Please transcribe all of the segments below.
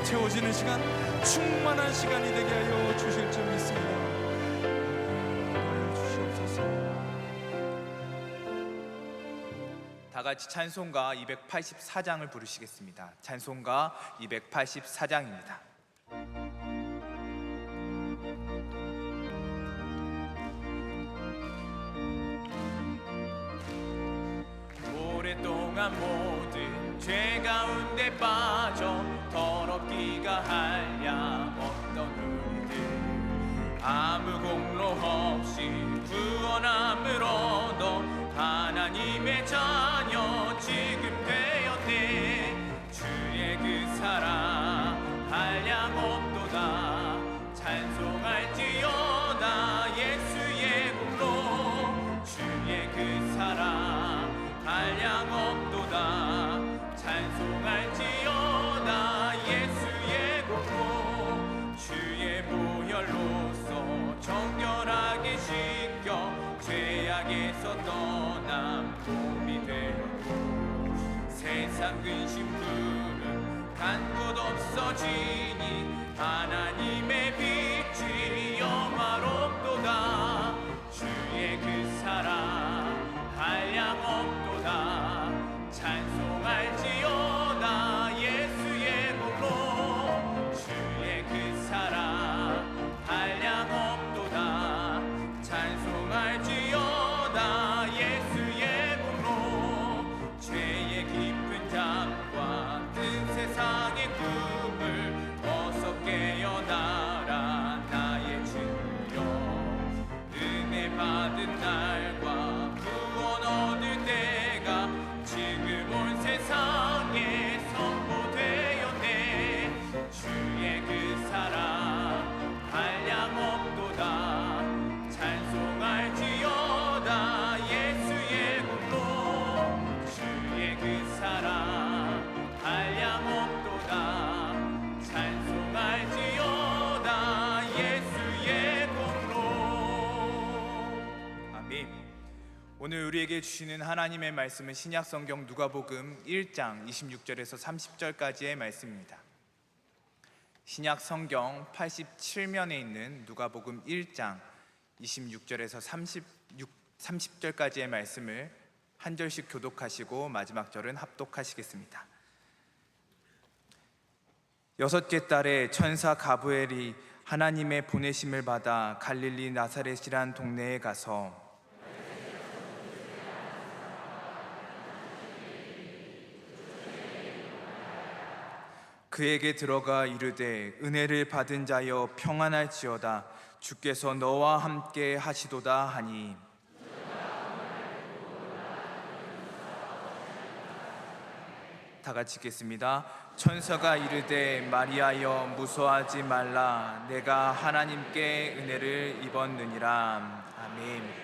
채워지는 시간, 충만한 시간이 되게 하여 주실 줄 믿습니다. 하여 주시옵소서. 다 같이 찬송가 284장을 부르시겠습니다. 찬송가 284장입니다. 오랫동안 모든 죄 가운데 빠져 더럽기가 한량없던 우리들, 아무 공로 없이 구원함을 얻어 하나님의 자녀 지금 되었네. 주의 그 사랑 한량없도다. 찬송할지어다 예수의 공로. 주의 그 사랑 한량없도다. 찬송할지어다 예수의 공로. 주의 보혈로서 정결하게 씻겨 죄악에서 떠난 몸이 되었고, 세상 근심들은 간 곳 없어지니 하나님의 빛이 영화롭도다. 주의 그 사랑 한량없도다. 찬송할지어다 예수의 공로. 주의 그 사랑 한량없도다. 찬송할지어다 예수의 공로. 죄의 깊은 잠과 뜬 세상의 꿈을 어서 깨어나라 나의 주여. 은혜 받은 날과 구원 얻을 때가 지금 온 세상에 선포되었네. 주의 그 사랑 한량없도다. 찬송할지어다 예수의 공로. 주의 그 사랑 한량없도다. 찬송할지어다 예수의 공로. 아멘. 오늘 우리에게 주시는 하나님의 말씀은 신약성경 누가복음 1장 26절에서 30절까지의 말씀입니다. 신약성경 87면에 있는 누가복음 1장 26절에서 30절까지의 말씀을 한 절씩 교독하시고 마지막 절은 합독하시겠습니다. 6째 달에 천사 가브리엘이 하나님의 보내심을 받아 갈릴리 나사렛이란 동네에 가서 그에게 들어가 이르되 은혜를 받은 자여 평안할지어다. 주께서 너와 함께 하시도다 하니, 다 같이 읽겠습니다. 천사가 이르되 마리아여 무서워하지 말라. 내가 하나님께 은혜를 입었느니라. 아멘.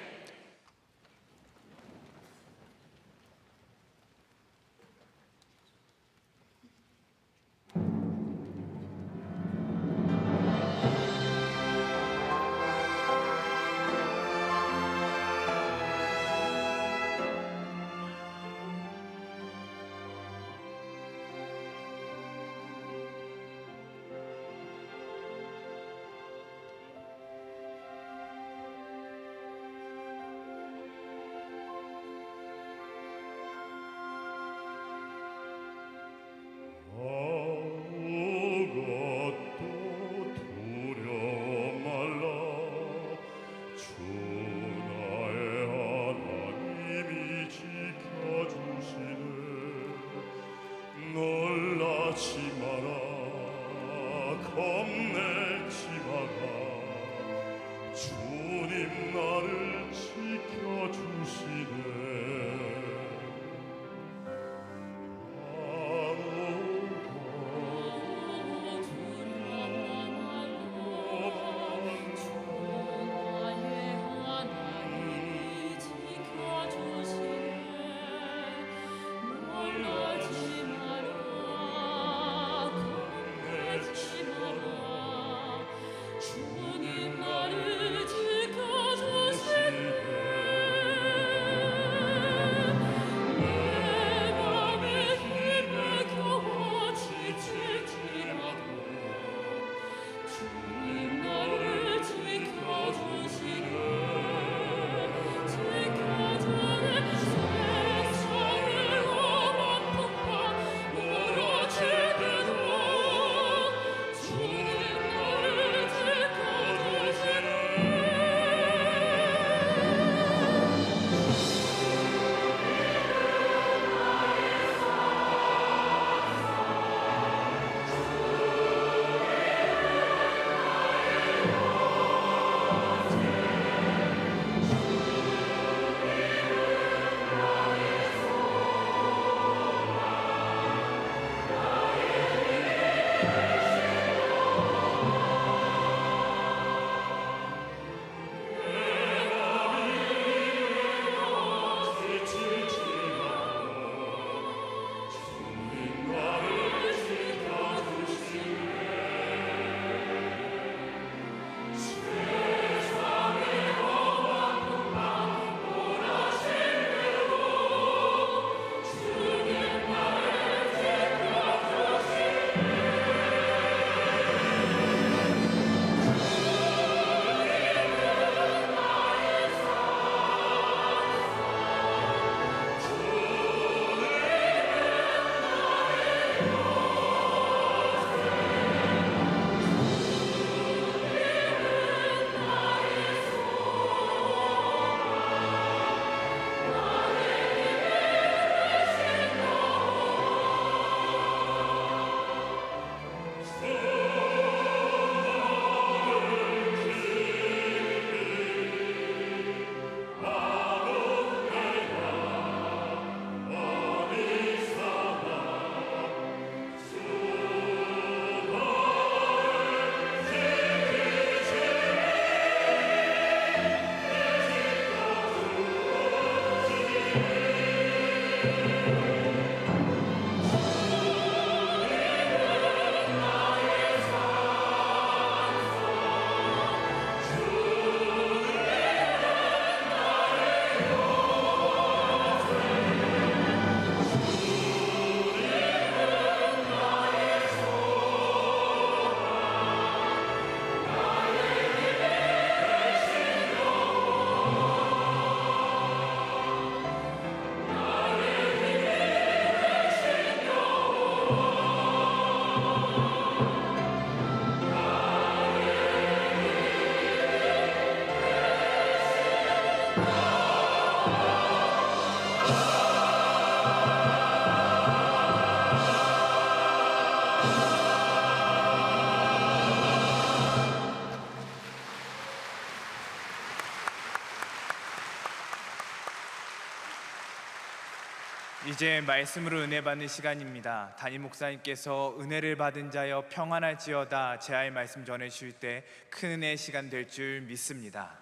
이제 말씀으로 은혜 받는 시간입니다. 담임 목사님께서 은혜를 받은 자여 평안할지어다 제아의 말씀 전해주실 때 큰 은혜의 시간 될 줄 믿습니다.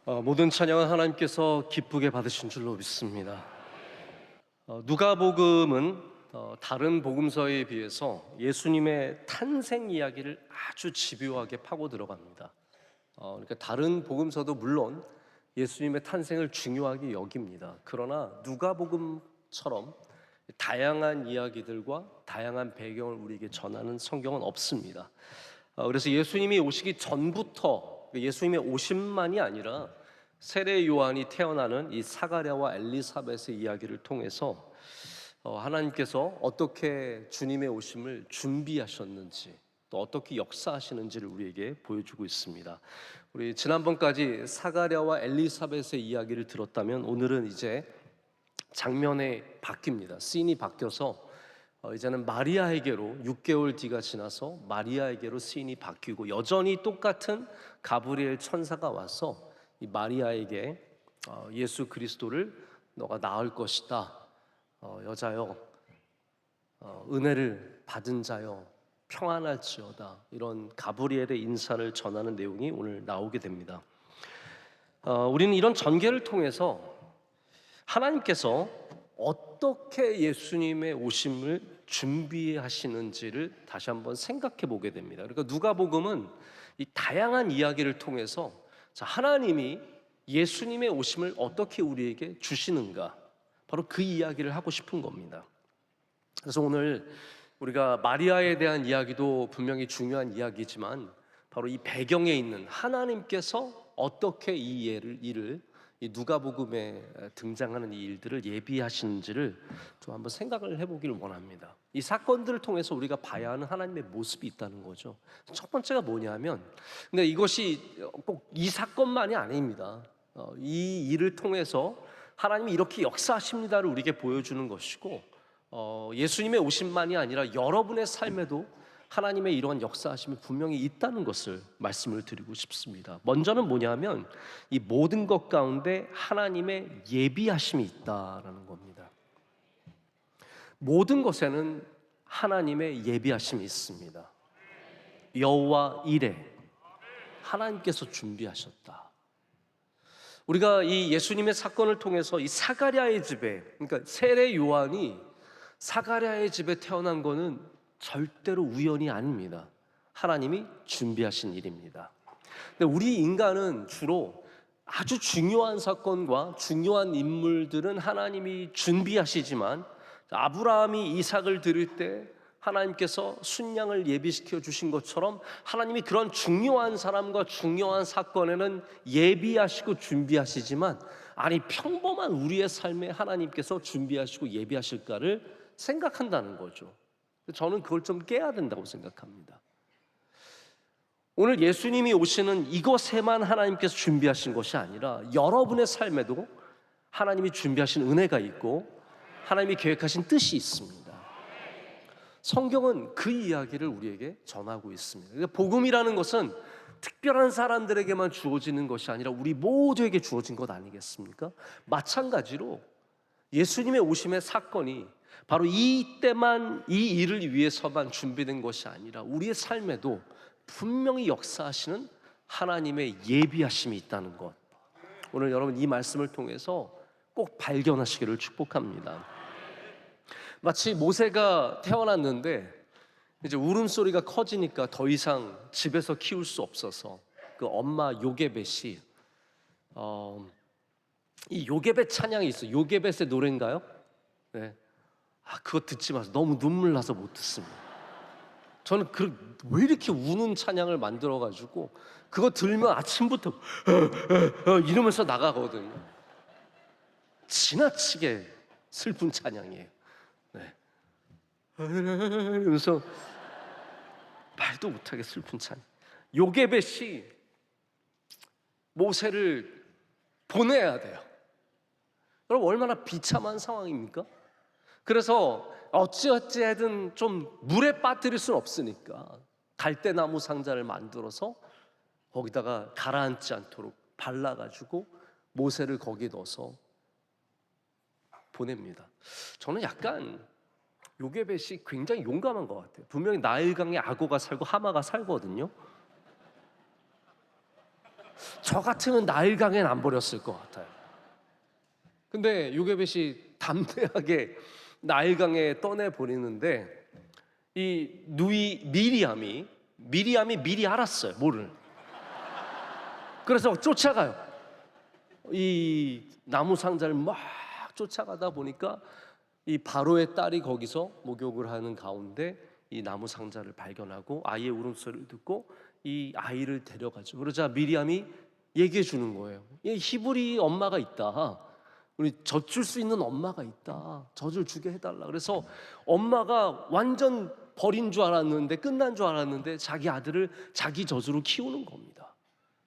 모든 찬양은 하나님께서 기쁘게 받으신 줄로 믿습니다. 누가복음은 다른 복음서에 비해서 예수님의 탄생 이야기를 아주 집요하게 파고 들어갑니다. 그러니까 다른 복음서도 물론 예수님의 탄생을 중요하게 여깁니다. 그러나 누가복음처럼 다양한 이야기들과 다양한 배경을 우리에게 전하는 성경은 없습니다. 그래서 예수님이 오시기 전부터, 예수님의 오심만이 아니라 세례 요한이 태어나는 이 사가랴와 엘리사벳의 이야기를 통해서 하나님께서 어떻게 주님의 오심을 준비하셨는지, 또 어떻게 역사하시는지를 우리에게 보여주고 있습니다. 우리 지난번까지 사가랴와 엘리사벳의 이야기를 들었다면 오늘은 이제 장면이 바뀝니다. 씬이 바뀌어서 이제는 마리아에게로 6개월 뒤가 지나서 마리아에게로 씬이 바뀌고 여전히 똑같은 가브리엘 천사가 와서 이 마리아에게 예수 그리스도를 너가 낳을 것이다. 여자여, 은혜를 받은 자여 평안할지어다. 이런 가브리엘의 인사를 전하는 내용이 오늘 나오게 됩니다. 우리는 이런 전개를 통해서 하나님께서 어떻게 예수님의 오심을 준비하시는지를 다시 한번 생각해 보게 됩니다. 그러니까 누가복음은 이 다양한 이야기를 통해서 하나님이 예수님의 오심을 어떻게 우리에게 주시는가, 바로 그 이야기를 하고 싶은 겁니다. 그래서 오늘 우리가 마리아에 대한 이야기도 분명히 중요한 이야기지만 바로 이 배경에 있는 하나님께서 어떻게 이 일을 이 누가복음에 등장하는 이 일들을 예비하시는지를 좀 한번 생각을 해보기를 원합니다. 이 사건들을 통해서 우리가 봐야 하는 하나님의 모습이 있다는 거죠. 첫 번째가 뭐냐면, 근데 이것이 꼭 이 사건만이 아닙니다. 이 일을 통해서 하나님이 이렇게 역사하십니다를 우리에게 보여주는 것이고, 예수님의 오심만이 아니라 여러분의 삶에도 하나님의 이러한 역사하심이 분명히 있다는 것을 말씀을 드리고 싶습니다. 먼저는 뭐냐면 이 모든 것 가운데 하나님의 예비하심이 있다라는 겁니다. 모든 것에는 하나님의 예비하심이 있습니다. 여호와 이레, 하나님께서 준비하셨다. 우리가 이 예수님의 사건을 통해서 이 사가랴의 집에, 그러니까 세례 요한이 사가랴의 집에 태어난 거는 절대로 우연이 아닙니다. 하나님이 준비하신 일입니다. 근데 우리 인간은 주로 아주 중요한 사건과 중요한 인물들은 하나님이 준비하시지만, 아브라함이 이삭을 드릴 때 하나님께서 순양을 예비시켜 주신 것처럼 하나님이 그런 중요한 사람과 중요한 사건에는 예비하시고 준비하시지만, 아니 평범한 우리의 삶에 하나님께서 준비하시고 예비하실까를 생각한다는 거죠. 저는 그걸 좀 깨야 된다고 생각합니다. 오늘 예수님이 오시는 이것에만 하나님께서 준비하신 것이 아니라 여러분의 삶에도 하나님이 준비하신 은혜가 있고 하나님이 계획하신 뜻이 있습니다. 성경은 그 이야기를 우리에게 전하고 있습니다. 그러니까 복음이라는 것은 특별한 사람들에게만 주어지는 것이 아니라 우리 모두에게 주어진 것 아니겠습니까? 마찬가지로 예수님의 오심의 사건이 바로 이때만 이 일을 위해서만 준비된 것이 아니라 우리의 삶에도 분명히 역사하시는 하나님의 예비하심이 있다는 것, 오늘 여러분 이 말씀을 통해서 꼭 발견하시기를 축복합니다. 마치 모세가 태어났는데 이제 울음소리가 커지니까 더 이상 집에서 키울 수 없어서 그 엄마 요게벳이 이 요게벳 찬양이 있어요. 요게벳의 노래인가요? 네. 그거 듣지 마세요. 너무 눈물 나서 못 듣습니다. 저는 왜 이렇게 우는 찬양을 만들어가지고 그거 들면 아침부터 이러면서 나가거든요. 지나치게 슬픈 찬양이에요. 네. 이러면서 말도 못하게 슬픈 찬양. 요게벳이 모세를 보내야 돼요. 여러분 얼마나 비참한 상황입니까? 그래서 어찌하든 좀 물에 빠뜨릴 수는 없으니까 갈대나무 상자를 만들어서 거기다가 가라앉지 않도록 발라가지고 모세를 거기에 넣어서 보냅니다. 저는 약간 요게벳이 굉장히 용감한 것 같아요. 분명히 나일강에 악어가 살고 하마가 살거든요. 저 같으면 나일강엔 안 버렸을 것 같아요. 근데 요게벳이 담대하게 나일강에 떠내버리는데 이 누이 미리암이 미리 알았어요. 뭐를. 그래서 쫓아가요. 이 나무 상자를 막 쫓아가다 보니까 이 바로의 딸이 거기서 목욕을 하는 가운데 이 나무 상자를 발견하고 아이의 울음소리를 듣고 이 아이를 데려가죠. 그러자 미리암이 얘기해 주는 거예요. 히브리 엄마가 있다. 우리 젖줄 수 있는 엄마가 있다. 젖을 주게 해달라. 그래서 엄마가 완전 버린 줄 알았는데 끝난 줄 알았는데 자기 아들을 자기 젖으로 키우는 겁니다.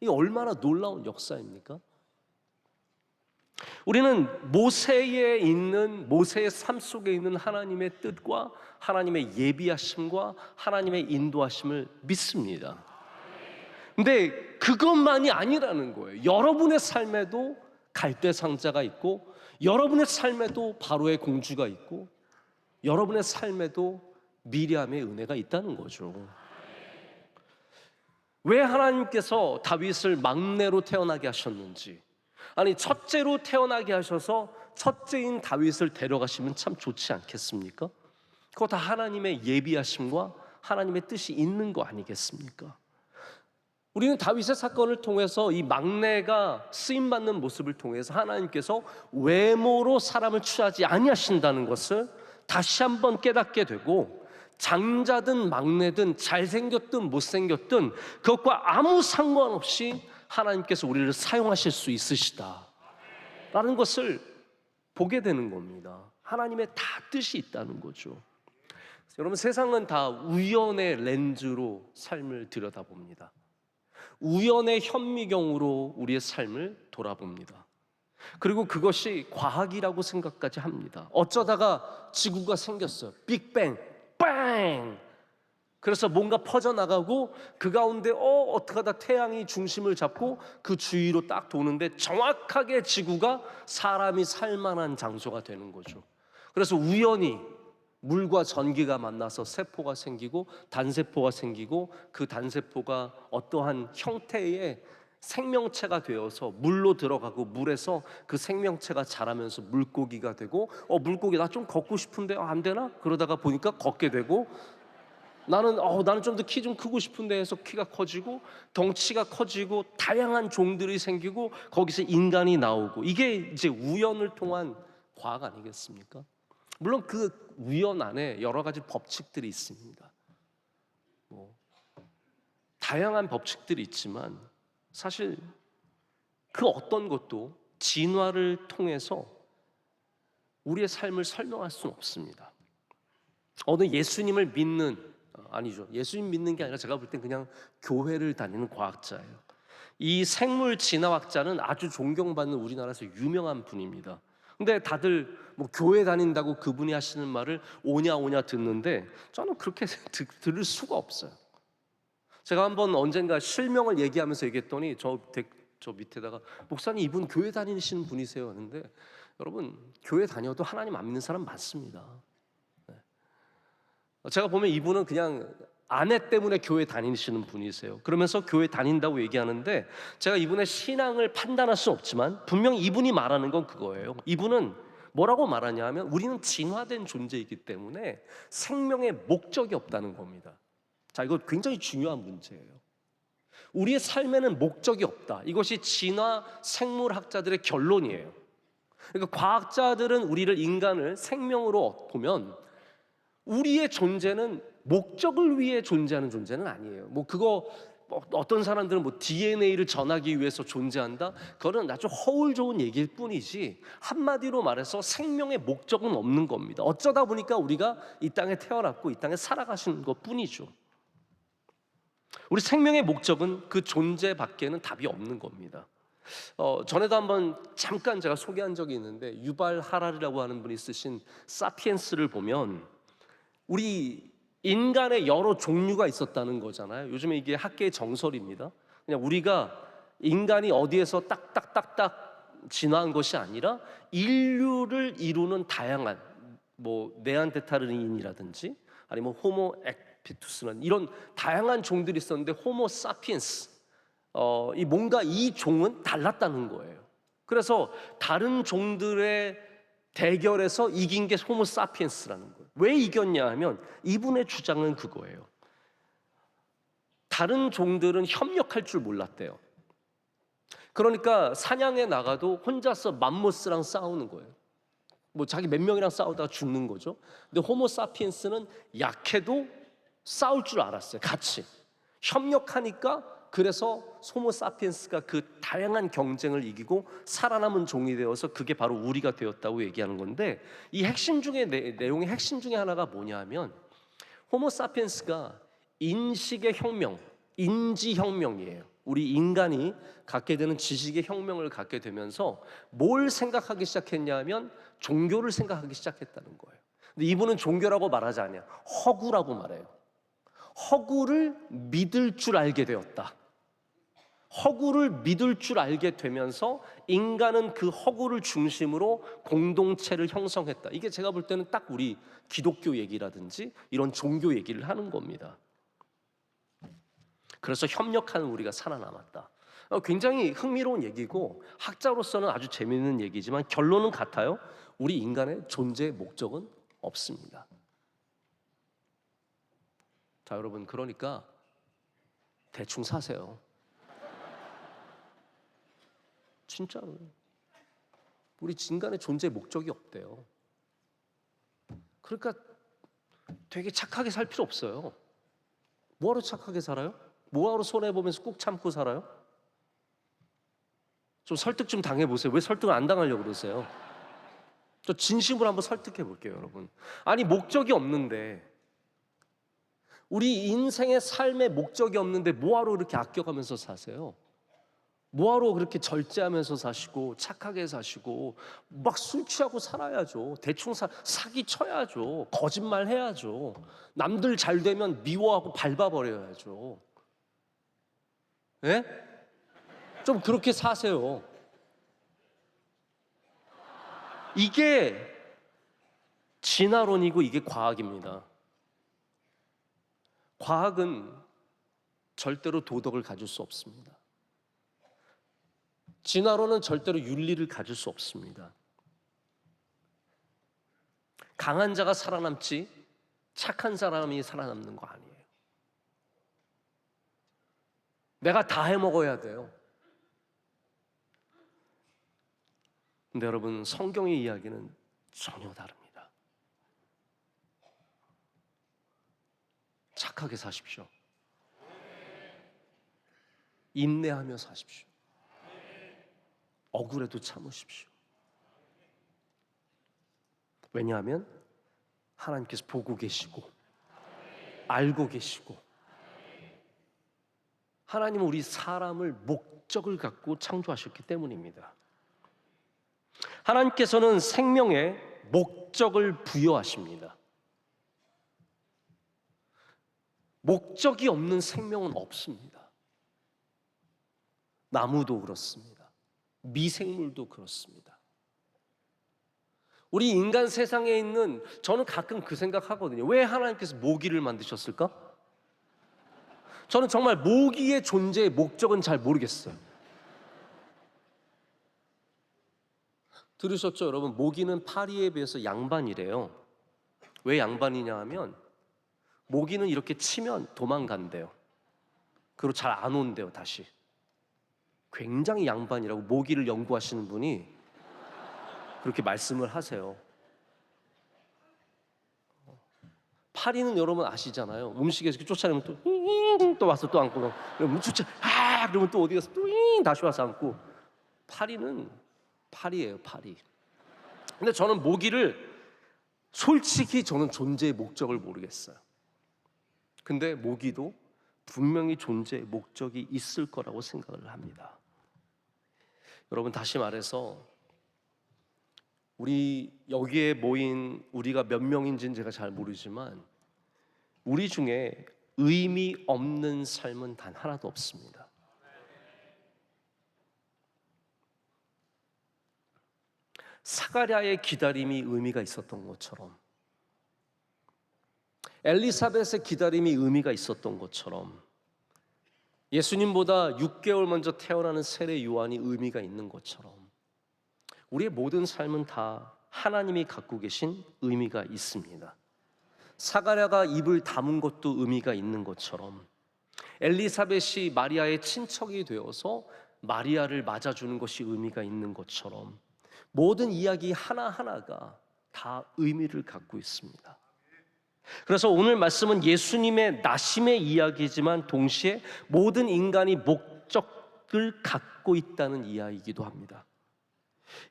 이게 얼마나 놀라운 역사입니까? 우리는 모세의 삶 속에 있는 하나님의 뜻과 하나님의 예비하심과 하나님의 인도하심을 믿습니다. 근데 그것만이 아니라는 거예요. 여러분의 삶에도 갈대 상자가 있고 여러분의 삶에도 바로의 공주가 있고 여러분의 삶에도 미리암의 은혜가 있다는 거죠. 왜 하나님께서 다윗을 막내로 태어나게 하셨는지, 아니 첫째로 태어나게 하셔서 첫째인 다윗을 데려가시면 참 좋지 않겠습니까? 그거 다 하나님의 예비하심과 하나님의 뜻이 있는 거 아니겠습니까? 우리는 다윗의 사건을 통해서 이 막내가 쓰임받는 모습을 통해서 하나님께서 외모로 사람을 취하지 아니하신다는 것을 다시 한번 깨닫게 되고, 장자든 막내든 잘생겼든 못생겼든 그것과 아무 상관없이 하나님께서 우리를 사용하실 수 있으시다라는 것을 보게 되는 겁니다. 하나님의 다 뜻이 있다는 거죠. 여러분, 세상은 다 우연의 렌즈로 삶을 들여다봅니다. 우연의 현미경으로 우리의 삶을 돌아봅니다. 그리고 그것이 과학이라고 생각까지 합니다. 어쩌다가 지구가 생겼어요. 빅뱅, 빵! 그래서 뭔가 퍼져나가고 그 가운데 어떻게 하다 태양이 중심을 잡고 그 주위로 딱 도는데 정확하게 지구가 사람이 살만한 장소가 되는 거죠. 그래서 우연히 물과 전기가 만나서 세포가 생기고 단세포가 생기고 그 단세포가 어떠한 형태의 생명체가 되어서 물로 들어가고 물에서 그 생명체가 자라면서 물고기가 되고 물고기 나 좀 걷고 싶은데 안 되나? 그러다가 보니까 걷게 되고 나는 좀 더 키 좀 크고 싶은데 해서 키가 커지고 덩치가 커지고 다양한 종들이 생기고 거기서 인간이 나오고 이게 이제 우연을 통한 과학 아니겠습니까? 물론 그 우연 안에 여러 가지 법칙들이 있습니다. 다양한 법칙들이 있지만 사실 그 어떤 것도 진화를 통해서 우리의 삶을 설명할 수는 없습니다. 어느 예수님을 믿는 아니죠. 예수님 믿는 게 아니라 제가 볼 땐 그냥 교회를 다니는 과학자예요. 이 생물 진화학자는 아주 존경받는 우리나라에서 유명한 분입니다. 근데 다들 교회 다닌다고 그분이 하시는 말을 오냐 듣는데 저는 그렇게 들을 수가 없어요. 제가 한번 언젠가 실명을 얘기하면서 얘기했더니 저 밑에다가 목사님 이분 교회 다니시는 분이세요 하는데 여러분 교회 다녀도 하나님 안 믿는 사람 많습니다. 제가 보면 이분은 그냥 아내 때문에 교회 다니시는 분이세요. 그러면서 교회 다닌다고 얘기하는데 제가 이분의 신앙을 판단할 수 없지만 분명 이분이 말하는 건 그거예요. 이분은 뭐라고 말하냐 하면 우리는 진화된 존재이기 때문에 생명의 목적이 없다는 겁니다. 자, 이거 굉장히 중요한 문제예요. 우리의 삶에는 목적이 없다. 이것이 진화 생물학자들의 결론이에요. 그러니까 과학자들은 우리를 인간을 생명으로 보면 우리의 존재는 목적을 위해 존재하는 존재는 아니에요. 어떤 사람들은 DNA를 전하기 위해서 존재한다. 그거는 아주 허울 좋은 얘기일 뿐이지 한마디로 말해서 생명의 목적은 없는 겁니다. 어쩌다 보니까 우리가 이 땅에 태어났고 이 땅에 살아가시는 것 뿐이죠. 우리 생명의 목적은 그 존재 밖에는 답이 없는 겁니다. 전에도 한번 잠깐 제가 소개한 적이 있는데 유발 하라리라고 하는 분이 쓰신 사피엔스를 보면 우리 인간의 여러 종류가 있었다는 거잖아요. 요즘에 이게 학계의 정설입니다. 그냥 우리가 인간이 어디에서 딱딱딱딱 진화한 것이 아니라 인류를 이루는 다양한 네안데르탈인이라든지 아니면 호모 에피투스는 이런 다양한 종들이 있었는데 호모 사피엔스 뭔가 이 종은 달랐다는 거예요. 그래서 다른 종들의 대결에서 이긴 게 호모 사피엔스라는 거예요. 왜 이겼냐 하면 이분의 주장은 그거예요. 다른 종들은 협력할 줄 몰랐대요. 그러니까 사냥에 나가도 혼자서 맘모스랑 싸우는 거예요. 자기 몇 명이랑 싸우다가 죽는 거죠. 근데 호모 사피엔스는 약해도 싸울 줄 알았어요. 같이 협력하니까 그래서 호모 사피엔스가 그 다양한 경쟁을 이기고 살아남은 종이 되어서 그게 바로 우리가 되었다고 얘기하는 건데 이 핵심 중에 내용의 핵심 중에 하나가 뭐냐면 호모 사피엔스가 인식의 혁명, 인지혁명이에요. 우리 인간이 갖게 되는 지식의 혁명을 갖게 되면서 뭘 생각하기 시작했냐면 종교를 생각하기 시작했다는 거예요. 근데 이분은 종교라고 말하지 않아요. 허구라고 말해요. 허구를 믿을 줄 알게 되었다. 허구를 믿을 줄 알게 되면서 인간은 그 허구를 중심으로 공동체를 형성했다. 이게 제가 볼 때는 딱 우리 기독교 얘기라든지 이런 종교 얘기를 하는 겁니다. 그래서 협력하는 우리가 살아남았다. 굉장히 흥미로운 얘기고 학자로서는 아주 재미있는 얘기지만 결론은 같아요. 우리 인간의 존재의 목적은 없습니다. 자, 여러분, 그러니까 대충 사세요. 진짜로 우리 인간의 존재의 목적이 없대요. 그러니까 되게 착하게 살 필요 없어요. 뭐하러 착하게 살아요? 뭐하러 손해보면서 꾹 참고 살아요? 좀 설득 좀 당해보세요. 왜 설득을 안 당하려고 그러세요? 저 진심으로 한번 설득해 볼게요, 여러분. 아니, 목적이 없는데 우리 인생의 삶의 목적이 없는데 뭐하러 그렇게 아껴가면서 사세요? 뭐하러 그렇게 절제하면서 사시고 착하게 사시고 막 술 취하고 살아야죠. 대충 사기 쳐야죠. 거짓말 해야죠. 남들 잘 되면 미워하고 밟아버려야죠. 예? 좀 그렇게 사세요. 이게 진화론이고 이게 과학입니다. 과학은 절대로 도덕을 가질 수 없습니다. 진화론은 절대로 윤리를 가질 수 없습니다. 강한 자가 살아남지 착한 사람이 살아남는 거 아니에요. 내가 다 해먹어야 돼요. 근데 여러분, 성경의 이야기는 전혀 다릅니다. 착하게 사십시오. 인내하며 사십시오. 억울해도 참으십시오. 왜냐하면 하나님께서 보고 계시고 알고 계시고 하나님은 우리 사람을 목적을 갖고 창조하셨기 때문입니다. 하나님께서는 생명에 목적을 부여하십니다. 목적이 없는 생명은 없습니다. 나무도 그렇습니다. 미생물도 그렇습니다. 우리 인간 세상에 있는, 저는 가끔 그 생각하거든요. 왜 하나님께서 모기를 만드셨을까? 저는 정말 모기의 존재의 목적은 잘 모르겠어요. 들으셨죠, 여러분? 모기는 파리에 비해서 양반이래요. 왜 양반이냐 하면 모기는 이렇게 치면 도망간대요. 그리고 잘 안 온대요, 다시. 굉장히 양반이라고 모기를 연구하시는 분이 그렇게 말씀을 하세요. 파리는 여러분 아시잖아요. 음식에서 이렇게 쫓아내면 또 와서 또 안고, 그러면 그러면 또 어디 가서 또 다시 와서 안고. 파리는 파리예요, 파리. 근데 저는 모기를 솔직히 저는 존재의 목적을 모르겠어요. 근데 모기도 분명히 존재의 목적이 있을 거라고 생각을 합니다. 여러분, 다시 말해서 우리 여기에 모인 우리가 몇 명인지는 제가 잘 모르지만 우리 중에 의미 없는 삶은 단 하나도 없습니다. 사가랴의 기다림이 의미가 있었던 것처럼, 엘리사벳의 기다림이 의미가 있었던 것처럼, 예수님보다 6개월 먼저 태어나는 세례 요한이 의미가 있는 것처럼 우리의 모든 삶은 다 하나님이 갖고 계신 의미가 있습니다. 사가랴가 입을 다문 것도 의미가 있는 것처럼, 엘리사벳이 마리아의 친척이 되어서 마리아를 맞아주는 것이 의미가 있는 것처럼, 모든 이야기 하나하나가 다 의미를 갖고 있습니다. 그래서 오늘 말씀은 예수님의 나심의 이야기지만 동시에 모든 인간이 목적을 갖고 있다는 이야기이기도 합니다.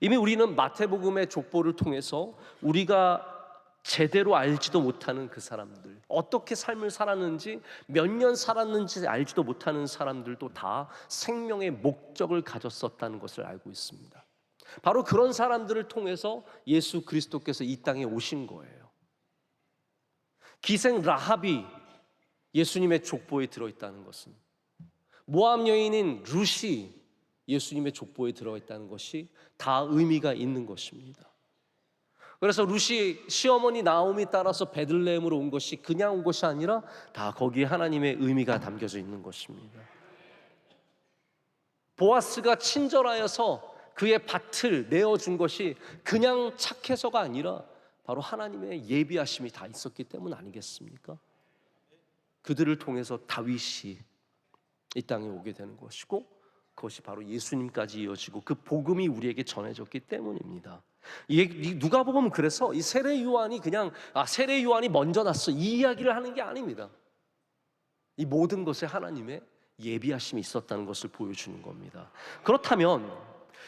이미 우리는 마태복음의 족보를 통해서 우리가 제대로 알지도 못하는 그 사람들, 어떻게 삶을 살았는지, 몇 년 살았는지 알지도 못하는 사람들도 다 생명의 목적을 가졌었다는 것을 알고 있습니다. 바로 그런 사람들을 통해서 예수 그리스도께서 이 땅에 오신 거예요. 기생 라합이 예수님의 족보에 들어있다는 것은, 모압 여인인 룻이 예수님의 족보에 들어있다는 것이 다 의미가 있는 것입니다. 그래서 룻이 시어머니 나오미 따라서 베들레헴으로 온 것이 그냥 온 것이 아니라 다 거기에 하나님의 의미가 담겨져 있는 것입니다. 보아스가 친절하여서 그의 밭을 내어준 것이 그냥 착해서가 아니라 바로 하나님의 예비하심이 다 있었기 때문 아니겠습니까? 그들을 통해서 다윗이 이 땅에 오게 되는 것이고, 그것이 바로 예수님까지 이어지고 그 복음이 우리에게 전해졌기 때문입니다. 누가복음은 그래서 이 세례 요한이 그냥 세례 요한이 먼저 났어 이 이야기를 하는 게 아닙니다. 이 모든 것에 하나님의 예비하심이 있었다는 것을 보여주는 겁니다. 그렇다면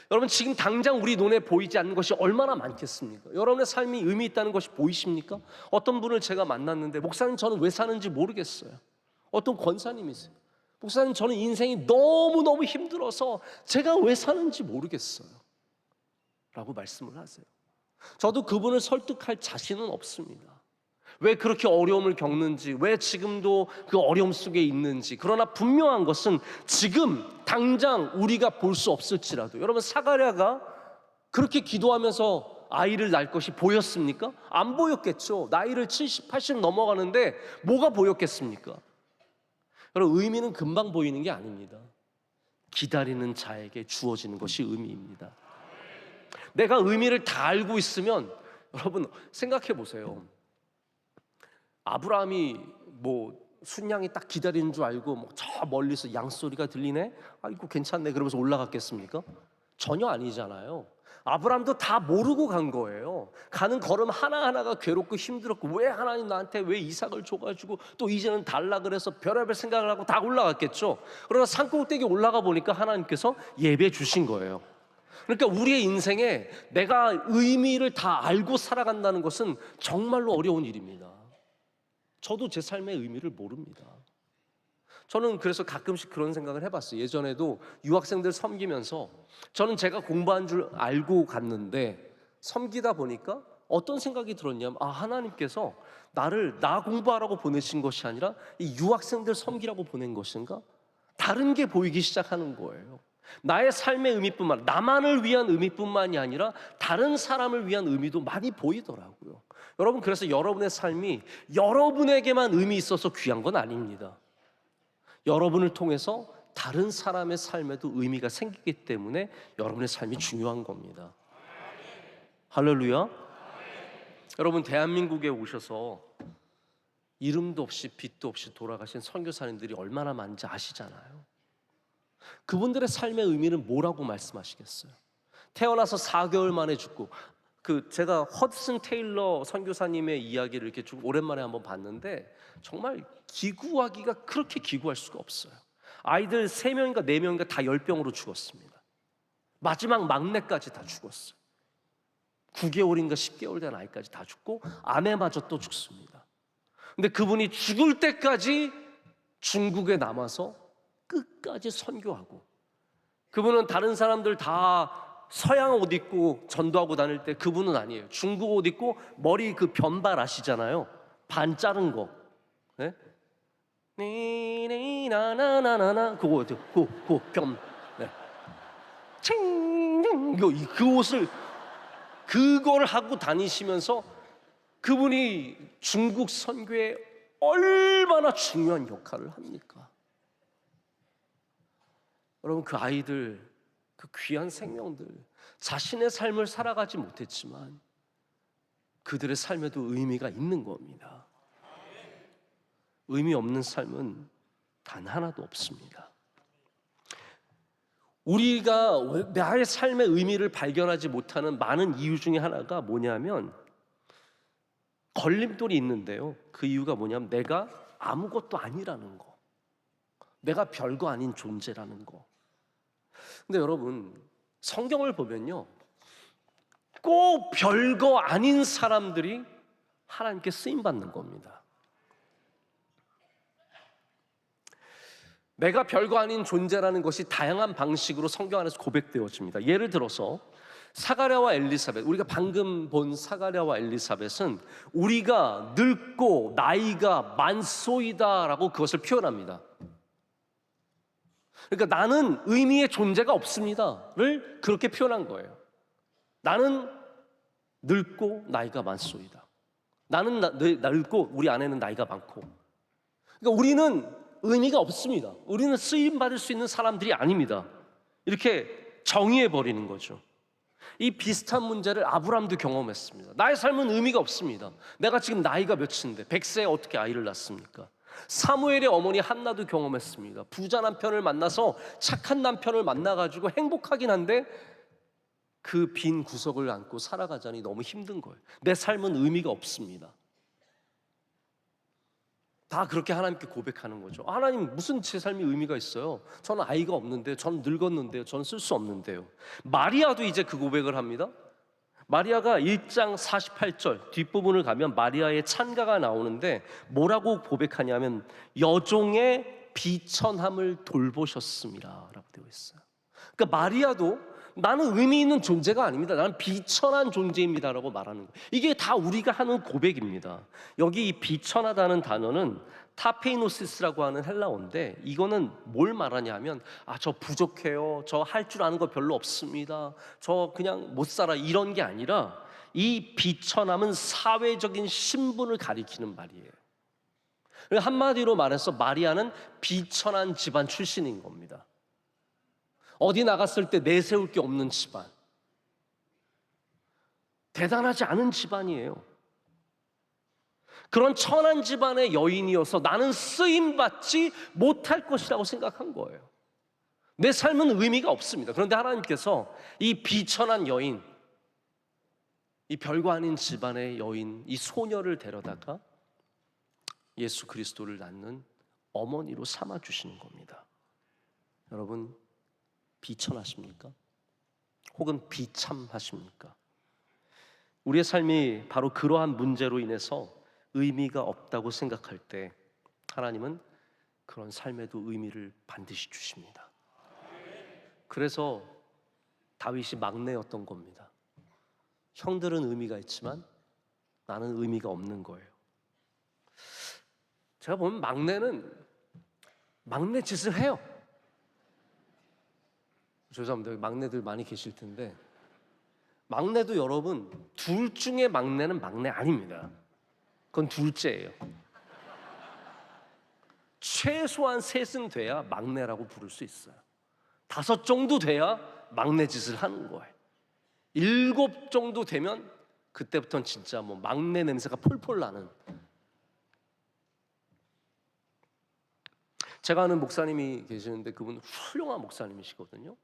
여러분, 지금 당장 우리 눈에 보이지 않는 것이 얼마나 많겠습니까? 여러분의 삶이 의미 있다는 것이 보이십니까? 어떤 분을 제가 만났는데, 목사님 저는 왜 사는지 모르겠어요. 어떤 권사님이세요. 목사님 저는 인생이 너무너무 힘들어서 제가 왜 사는지 모르겠어요 라고 말씀을 하세요. 저도 그분을 설득할 자신은 없습니다. 왜 그렇게 어려움을 겪는지, 왜 지금도 그 어려움 속에 있는지. 그러나 분명한 것은 지금 당장 우리가 볼 수 없을지라도, 여러분, 사가랴가 그렇게 기도하면서 아이를 낳을 것이 보였습니까? 안 보였겠죠. 나이를 70, 80 넘어가는데 뭐가 보였겠습니까? 여러분, 의미는 금방 보이는 게 아닙니다. 기다리는 자에게 주어지는 것이 의미입니다. 내가 의미를 다 알고 있으면, 여러분 생각해 보세요. 아브라함이 순양이 딱 기다리는 줄 알고 저 멀리서 양소리가 들리네? 아이고 괜찮네 그러면서 올라갔겠습니까? 전혀 아니잖아요. 아브라함도 다 모르고 간 거예요. 가는 걸음 하나하나가 괴롭고 힘들었고, 왜 하나님 나한테 왜 이삭을 줘가지고 또 이제는 달라 그래서 별의별 생각을 하고 다 올라갔겠죠. 그러나 산꼭대기 올라가 보니까 하나님께서 예배 주신 거예요. 그러니까 우리의 인생에 내가 의미를 다 알고 살아간다는 것은 정말로 어려운 일입니다. 저도 제 삶의 의미를 모릅니다. 저는 그래서 가끔씩 그런 생각을 해봤어요. 예전에도 유학생들 섬기면서 저는 제가 공부한 줄 알고 갔는데, 섬기다 보니까 어떤 생각이 들었냐면, 하나님께서 나를 나 공부하라고 보내신 것이 아니라 이 유학생들 섬기라고 보낸 것인가? 다른 게 보이기 시작하는 거예요. 나의 삶의 의미뿐만, 나만을 위한 의미뿐만이 아니라 다른 사람을 위한 의미도 많이 보이더라고요. 여러분, 그래서 여러분의 삶이 여러분에게만 의미 있어서 귀한 건 아닙니다. 여러분을 통해서 다른 사람의 삶에도 의미가 생기기 때문에 여러분의 삶이 중요한 겁니다. 할렐루야. 여러분, 대한민국에 오셔서 이름도 없이 빛도 없이 돌아가신 선교사님들이 얼마나 많은지 아시잖아요. 그분들의 삶의 의미는 뭐라고 말씀하시겠어요? 태어나서 4개월 만에 죽고, 제가 허드슨 테일러 선교사님의 이야기를 이렇게 좀 오랜만에 한번 봤는데 정말 기구하기가 그렇게 기구할 수가 없어요. 아이들 3명인가 4명인가 다 열병으로 죽었습니다. 마지막 막내까지 다 죽었어요. 9개월인가 10개월 된 아이까지 다 죽고 아내마저 또 죽습니다. 근데 그분이 죽을 때까지 중국에 남아서 끝까지 선교하고, 그분은 다른 사람들 다 서양 옷 입고 전도하고 다닐 때 그분은 아니에요. 중국 옷 입고 머리 그 변발 아시잖아요. 반 자른 거. 네? 니니나나나나나 그거 변. 네. 그 옷을 그걸 하고 다니시면서 그분이 중국 선교에 얼마나 중요한 역할을 합니까? 여러분, 그 아이들, 그 귀한 생명들, 자신의 삶을 살아가지 못했지만 그들의 삶에도 의미가 있는 겁니다. 의미 없는 삶은 단 하나도 없습니다. 우리가 나의 삶의 의미를 발견하지 못하는 많은 이유 중에 하나가 뭐냐면 걸림돌이 있는데요. 그 이유가 뭐냐면 내가 아무것도 아니라는 거, 내가 별거 아닌 존재라는 거. 근데 여러분, 성경을 보면요, 꼭 별거 아닌 사람들이 하나님께 쓰임받는 겁니다. 내가 별거 아닌 존재라는 것이 다양한 방식으로 성경 안에서 고백되어집니다. 예를 들어서 사가랴와 엘리사벳, 우리가 방금 본 사가랴와 엘리사벳은 우리가 늙고 나이가 많소이다라고 그것을 표현합니다. 그러니까 나는 의미의 존재가 없습니다를 그렇게 표현한 거예요. 나는 늙고 나이가 많소이다. 나는 늙고 우리 아내는 나이가 많고. 그러니까 우리는 의미가 없습니다. 우리는 쓰임받을 수 있는 사람들이 아닙니다. 이렇게 정의해 버리는 거죠. 이 비슷한 문제를 아브람도 경험했습니다. 나의 삶은 의미가 없습니다. 내가 지금 나이가 몇인데 100세에 어떻게 아이를 낳습니까? 사무엘의 어머니 한나도 경험했습니다. 부자 남편을 만나서 착한 남편을 만나가지고 행복하긴 한데 그 빈 구석을 안고 살아가자니 너무 힘든 거예요. 내 삶은 의미가 없습니다. 다 그렇게 하나님께 고백하는 거죠. 하나님, 무슨 제 삶이 의미가 있어요? 저는 아이가 없는데, 저는 늙었는데요, 저는 쓸 수 없는데요. 마리아도 이제 그 고백을 합니다. 마리아가 1장 48절 뒷부분을 가면 마리아의 찬가가 나오는데 뭐라고 고백하냐면 여종의 비천함을 돌보셨습니다 라고 되어 있어요. 그러니까 마리아도 나는 의미 있는 존재가 아닙니다, 나는 비천한 존재입니다 라고 말하는 거예요. 이게 다 우리가 하는 고백입니다. 여기 이 비천하다는 단어는 타페이노시스라고 하는 헬라어인데 이거는 뭘 말하냐면 저 부족해요, 저 할 줄 아는 거 별로 없습니다, 저 그냥 못 살아, 이런 게 아니라 이 비천함은 사회적인 신분을 가리키는 말이에요. 한마디로 말해서 마리아는 비천한 집안 출신인 겁니다. 어디 나갔을 때 내세울 게 없는 집안, 대단하지 않은 집안이에요. 그런 천한 집안의 여인이어서 나는 쓰임받지 못할 것이라고 생각한 거예요. 내 삶은 의미가 없습니다. 그런데 하나님께서 이 비천한 여인, 이 별거 아닌 집안의 여인, 이 소녀를 데려다가 예수 그리스도를 낳는 어머니로 삼아주시는 겁니다. 여러분, 비천하십니까? 혹은 비참하십니까? 우리의 삶이 바로 그러한 문제로 인해서 의미가 없다고 생각할 때 하나님은 그런 삶에도 의미를 반드시 주십니다. 그래서 다윗이 막내였던 겁니다. 형들은 의미가 있지만 나는 의미가 없는 거예요. 제가 보면 막내는 막내 짓을 해요. 죄송합니다. 막내들 많이 계실 텐데 막내도 여러분, 둘 중에 막내는 막내 아닙니다. 그건 둘째예요. 최소한 셋은 돼야 막내라고 부를 수 있어요. 5 정도 돼야 막내 짓을 하는 거예요. 7 정도 되면 그때부터는 진짜 뭐 막내 냄새가 폴폴 나는. 제가 아는 목사님이 계시는데 그분 훌륭한 목사님이시거든요.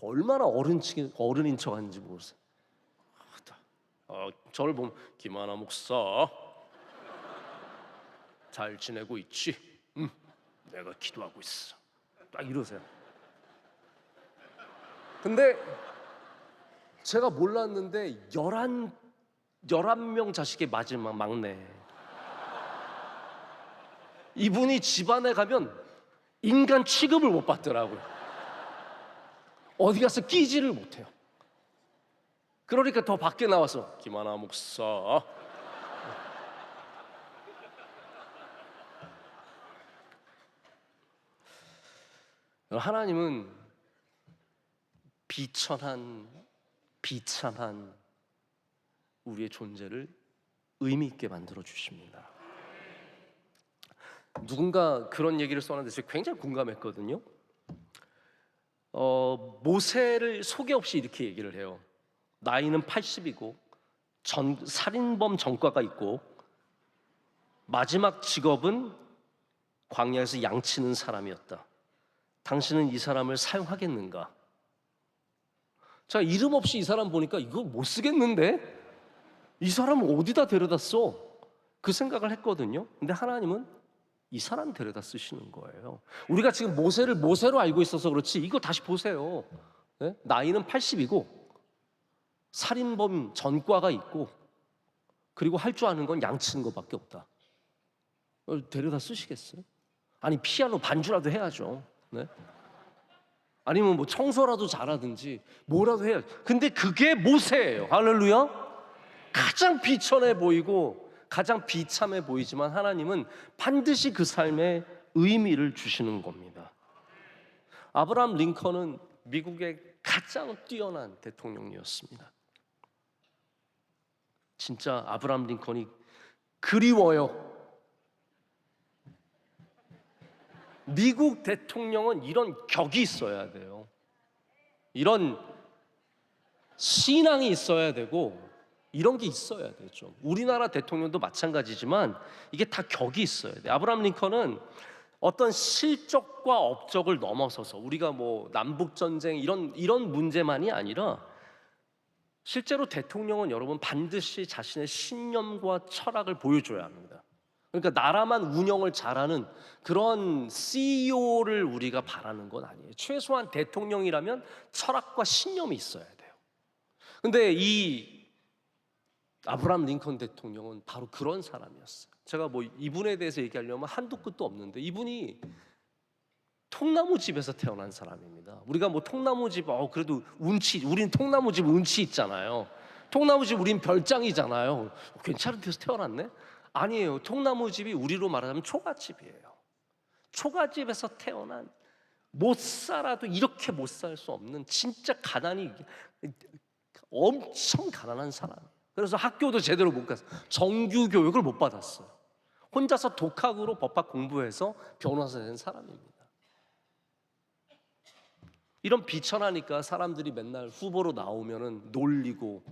얼마나 어른인 척 하는지 모르세요. 저를 보면 김하나 목사 잘 지내고 있지? 내가 기도하고 있어. 딱 이러세요. 근데 제가 몰랐는데 11명 자식의 마지막 막내. 이분이 집안에 가면 인간 취급을 못 받더라고요. 어디 가서 끼지를 못해요. 그러니까 더 밖에 나와서 김하나 목사 하나님은 비참한 우리의 존재를 의미 있게 만들어 주십니다. 누군가 그런 얘기를 써놨는데 제가 굉장히 공감했거든요. 모세를 소개 없이 이렇게 얘기를 해요. 나이는 80이고 살인범 전과가 있고 마지막 직업은 광야에서 양치는 사람이었다. 당신은 이 사람을 사용하겠는가? 제가 이름 없이 이 사람 보니까 이거 못 쓰겠는데? 이 사람을 어디다 데려다 써? 그 생각을 했거든요. 근데 하나님은 이 사람 데려다 쓰시는 거예요. 우리가 지금 모세를 모세로 알고 있어서 그렇지 이거 다시 보세요. 네? 나이는 80이고 살인범 전과가 있고 그리고 할 줄 아는 건 양치는 것밖에 없다. 데려다 쓰시겠어요? 아니 피아노 반주라도 해야죠. 네? 아니면 뭐 청소라도 잘하든지 뭐라도 해야죠. 근데 그게 모세예요. 할렐루야. 가장 비천해 보이고 가장 비참해 보이지만 하나님은 반드시 그 삶에 의미를 주시는 겁니다. 아브라함 링컨은 미국의 가장 뛰어난 대통령이었습니다. 진짜 아브라함 링컨이 그리워요. 미국 대통령은 이런 격이 있어야 돼요. 이런 신앙이 있어야 되고 이런 게 있어야 되죠. 우리나라 대통령도 마찬가지지만 이게 다 격이 있어야 돼요. 아브라함 링컨은 어떤 실적과 업적을 넘어서서 우리가 뭐 남북 전쟁 이런 문제만이 아니라 실제로 대통령은 여러분 반드시 자신의 신념과 철학을 보여줘야 합니다. 그러니까 나라만 운영을 잘하는 그런 CEO를 우리가 바라는 건 아니에요. 최소한 대통령이라면 철학과 신념이 있어야 돼요. 근데 이 아브라함 링컨 대통령은 바로 그런 사람이었어요. 제가 뭐 이분에 대해서 얘기하려면 한도 끝도 없는데 이분이 통나무집에서 태어난 사람입니다. 우리가 뭐 통나무집 그래도 우린 통나무집 운치 있잖아요. 통나무집 우린 별장이잖아요. 괜찮은 데서 태어났네? 아니에요. 통나무집이 우리로 말하자면 초가집이에요. 초가집에서 태어난 못 살아도 이렇게 못 살 수 없는 진짜 엄청 가난한 사람. 그래서 학교도 제대로 못 갔어요. 정규 교육을 못 받았어요. 혼자서 독학으로 법학 공부해서 변호사 된 사람입니다. 이런 비천하니까 사람들이 맨날 후보로 나오면은 놀리고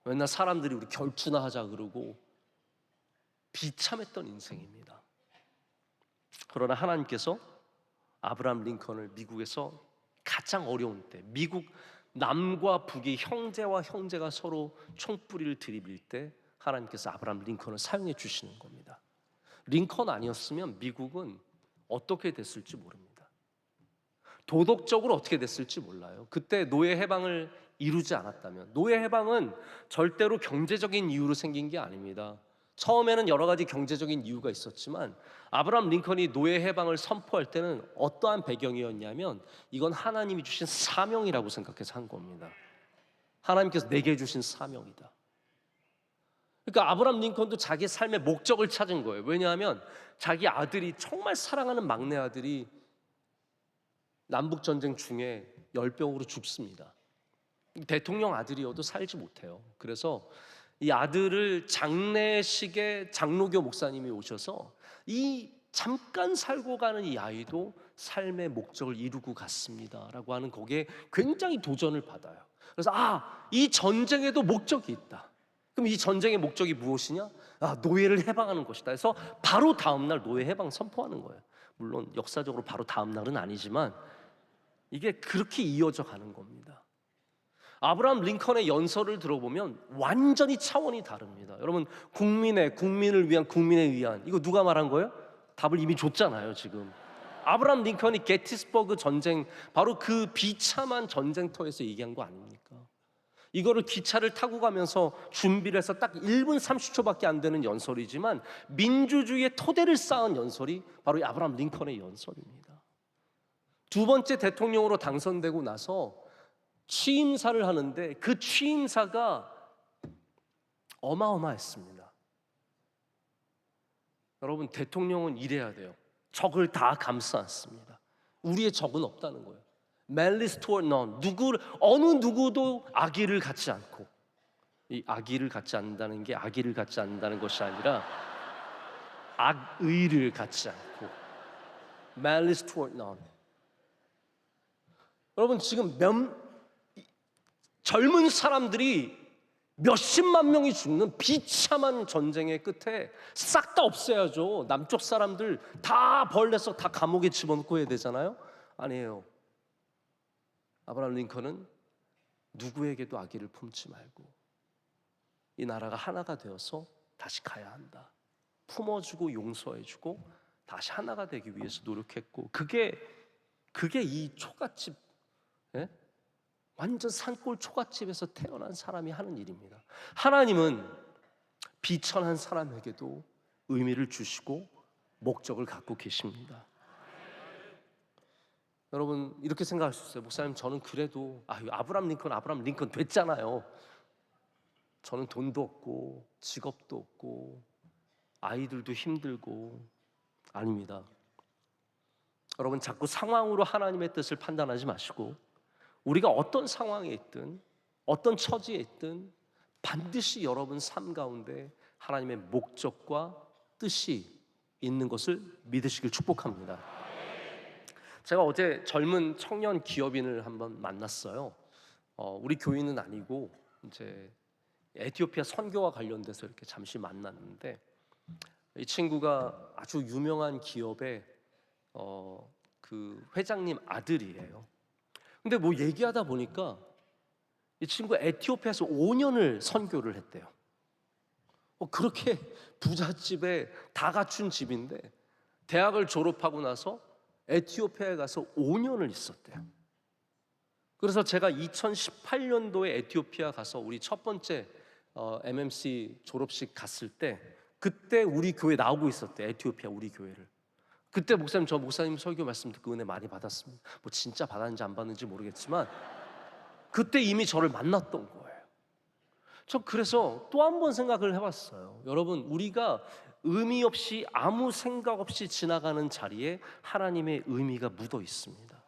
맨날 사람들이 우리 결투나 하자 그러고 비참했던 인생입니다. 그러나 하나님께서 아브라함 링컨을 미국에서 가장 어려운 때, 미국 남과 북이 형제와 형제가 서로 총뿌리를 들이밀 때 하나님께서 아브라함 링컨을 사용해 주시는 겁니다. 링컨 아니었으면 미국은 어떻게 됐을지 모릅니다. 도덕적으로 어떻게 됐을지 몰라요. 그때 노예 해방을 이루지 않았다면, 노예 해방은 절대로 경제적인 이유로 생긴 게 아닙니다. 처음에는 여러 가지 경제적인 이유가 있었지만 아브라함 링컨이 노예 해방을 선포할 때는 어떠한 배경이었냐면 이건 하나님이 주신 사명이라고 생각해서 한 겁니다. 하나님께서 내게 주신 사명이다. 그러니까 아브라함 링컨도 자기 삶의 목적을 찾은 거예요. 왜냐하면 자기 아들이 정말 사랑하는 막내 아들이 남북전쟁 중에 열병으로 죽습니다. 대통령 아들이어도 살지 못해요. 그래서 이 아들을 장례식에 장로교 목사님이 오셔서 이 잠깐 살고 가는 이 아이도 삶의 목적을 이루고 갔습니다 라고 하는 거기에 굉장히 도전을 받아요. 그래서 이 전쟁에도 목적이 있다. 그럼 이 전쟁의 목적이 무엇이냐? 노예를 해방하는 것이다 해서 바로 다음날 노예 해방 선포하는 거예요. 물론 역사적으로 바로 다음날은 아니지만 이게 그렇게 이어져 가는 겁니다. 아브라함 링컨의 연설을 들어보면 완전히 차원이 다릅니다. 여러분, 국민을 위한, 국민에 의한, 이거 누가 말한 거예요? 답을 이미 줬잖아요. 지금 아브라함 링컨이 게티스버그 전쟁, 바로 그 비참한 전쟁터에서 얘기한 거 아닙니까? 이거를 기차를 타고 가면서 준비를 해서 딱 1분 30초밖에 안 되는 연설이지만 민주주의의 토대를 쌓은 연설이 바로 이 아브라함 링컨의 연설입니다. 두 번째 대통령으로 당선되고 나서 취임사를 하는데 그 취임사가 어마어마했습니다. 여러분, 대통령은 이래야 돼요. 적을 다 감싸 안습니다. 우리의 적은 없다는 거예요. Malice toward none. 어느 누구도 악의를 갖지 않고, 이 악의를 갖지 않는다는 게 악의를 갖지 않는다는 것이 아니라 악의를 갖지 않고 Malice toward none. 여러분, 지금 젊은 사람들이 몇십만 명이 죽는 비참한 전쟁의 끝에 싹 다 없애야죠. 남쪽 사람들 다 벌레서 다 감옥에 집어넣고 해야 되잖아요. 아니에요. 아브라함 링컨은 누구에게도 악의를 품지 말고 이 나라가 하나가 되어서 다시 가야 한다. 품어주고 용서해주고 다시 하나가 되기 위해서 노력했고, 그게 이 초가집, 완전 산골 초가집에서 태어난 사람이 하는 일입니다. 하나님은 비천한 사람에게도 의미를 주시고 목적을 갖고 계십니다. 여러분, 이렇게 생각할 수 있어요. 목사님, 저는 그래도 아브라함 링컨 됐잖아요. 저는 돈도 없고 직업도 없고 아이들도 힘들고. 아닙니다. 여러분, 자꾸 상황으로 하나님의 뜻을 판단하지 마시고 우리가 어떤 상황에 있든 어떤 처지에 있든 반드시 여러분 삶 가운데 하나님의 목적과 뜻이 있는 것을 믿으시길 축복합니다. 제가 어제 젊은 청년 기업인을 한번 만났어요. 우리 교인은 아니고 이제 에티오피아 선교와 관련돼서 이렇게 잠시 만났는데, 이 친구가 아주 유명한 기업의 그 회장님 아들이에요. 근데 뭐 얘기하다 보니까 이 친구 에티오피아에서 5년을 선교를 했대요. 그렇게 부잣집에 다 갖춘 집인데 대학을 졸업하고 나서 에티오피아에 가서 5년을 있었대요. 그래서 제가 2018년도에 에티오피아 가서 우리 첫 번째 MMC 졸업식 갔을 때 그때 우리 교회 나오고 있었대. 에티오피아 우리 교회를. 그때 목사님, 저 목사님 설교 말씀 듣고 은혜 많이 받았습니다. 뭐 진짜 받았는지 안 받는지 모르겠지만 그때 이미 저를 만났던 거예요. 저 그래서 또 한 번 생각을 해봤어요. 여러분, 우리가 의미 없이 아무 생각 없이 지나가는 자리에 하나님의 의미가 묻어 있습니다.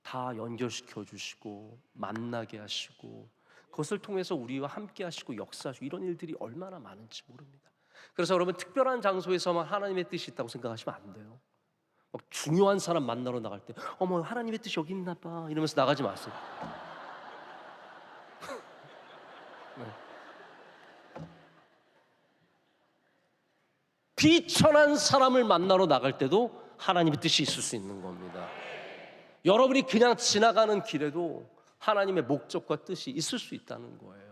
다 연결시켜 주시고 만나게 하시고 그것을 통해서 우리와 함께 하시고 역사하시고 이런 일들이 얼마나 많은지 모릅니다. 그래서 여러분, 특별한 장소에서만 하나님의 뜻이 있다고 생각하시면 안 돼요. 막 중요한 사람 만나러 나갈 때 어머, 하나님의 뜻이 여기 있나 봐 이러면서 나가지 마세요. 네. 비천한 사람을 만나러 나갈 때도 하나님의 뜻이 있을 수 있는 겁니다. 여러분이 그냥 지나가는 길에도 하나님의 목적과 뜻이 있을 수 있다는 거예요.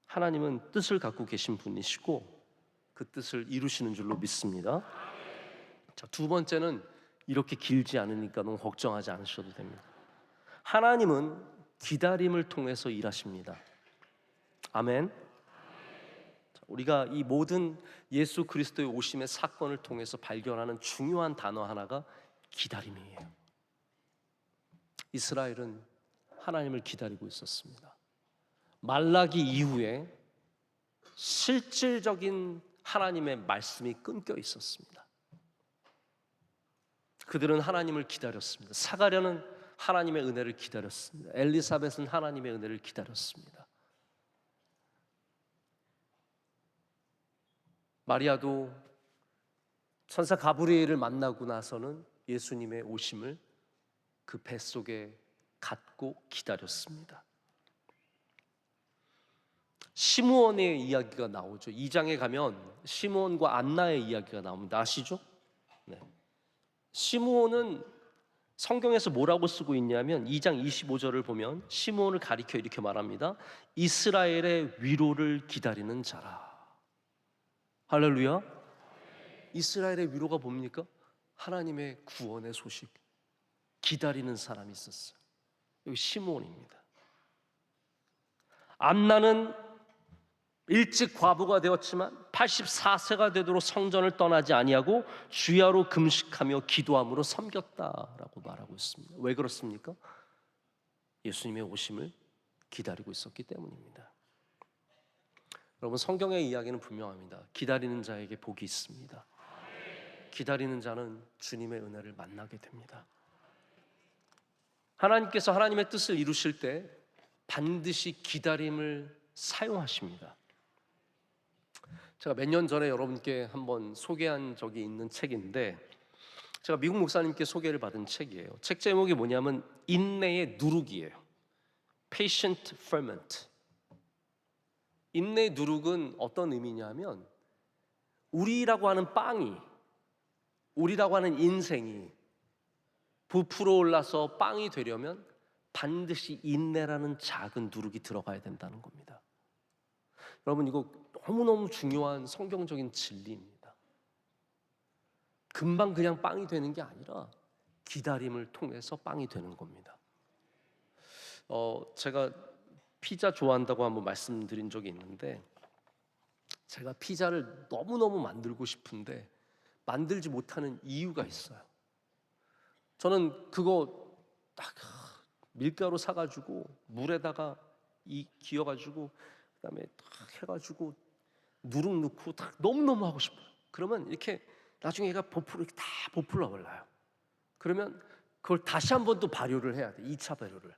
하나님은 뜻을 갖고 계신 분이시고 그 뜻을 이루시는 줄로 믿습니다. 자, 두 번째는 이렇게 길지 않으니까 너무 걱정하지 않으셔도 됩니다. 하나님은 기다림을 통해서 일하십니다. 아멘. 자, 우리가 이 모든 예수 그리스도의 오심의 사건을 통해서 발견하는 중요한 단어 하나가 기다림이에요. 이스라엘은 하나님을 기다리고 있었습니다. 말라기 이후에 실질적인 하나님의 말씀이 끊겨 있었습니다. 그들은 하나님을 기다렸습니다. 사가랴는 하나님의 은혜를 기다렸습니다. 엘리사벳은 하나님의 은혜를 기다렸습니다. 마리아도 천사 가브리엘을 만나고 나서는 예수님의 오심을 그 뱃속에 갖고 기다렸습니다. 시므온의 이야기가 나오죠. 2장에 가면 시므온과 안나의 이야기가 나옵니다. 아시죠? 네. 시므온은 성경에서 뭐라고 쓰고 있냐면 2장 25절을 보면 시므온을 가리켜 이렇게 말합니다. 이스라엘의 위로를 기다리는 자라. 할렐루야. 이스라엘의 위로가 뭡니까? 하나님의 구원의 소식 기다리는 사람이 있었어요. 여기 시므온입니다. 안나는 일찍 과부가 되었지만 84세가 되도록 성전을 떠나지 아니하고 주야로 금식하며 기도함으로 섬겼다라고 말하고 있습니다. 왜 그렇습니까? 예수님의 오심을 기다리고 있었기 때문입니다. 여러분, 성경의 이야기는 분명합니다. 기다리는 자에게 복이 있습니다. 기다리는 자는 주님의 은혜를 만나게 됩니다. 하나님께서 하나님의 뜻을 이루실 때 반드시 기다림을 사용하십니다. 제가 몇 년 전에 여러분께 한번 소개한 적이 있는 책인데, 제가 미국 목사님께 소개를 받은 책이에요. 책 제목이 뭐냐면 인내의 누룩이에요. Patient Ferment. 인내의 누룩은 어떤 의미냐면, 우리라고 하는 빵이, 우리라고 하는 인생이 부풀어 올라서 빵이 되려면 반드시 인내라는 작은 누룩이 들어가야 된다는 겁니다. 여러분, 이거 너무너무 중요한 성경적인 진리입니다. 금방 그냥 빵이 되는 게 아니라 기다림을 통해서 빵이 되는 겁니다. 제가 피자 좋아한다고 한번 말씀드린 적이 있는데, 제가 피자를 너무너무 만들고 싶은데 만들지 못하는 이유가 있어요. 저는 그거 딱 밀가루 사가지고 물에다가 기어가지고 그다음에 딱 해가지고 누룩 넣고 딱 너무너무 하고 싶어요. 그러면 이렇게 나중에 얘가 이렇게 다 보풀어 올라요. 그러면 그걸 다시 한 번 또 발효를 해야 돼. 2차 발효를.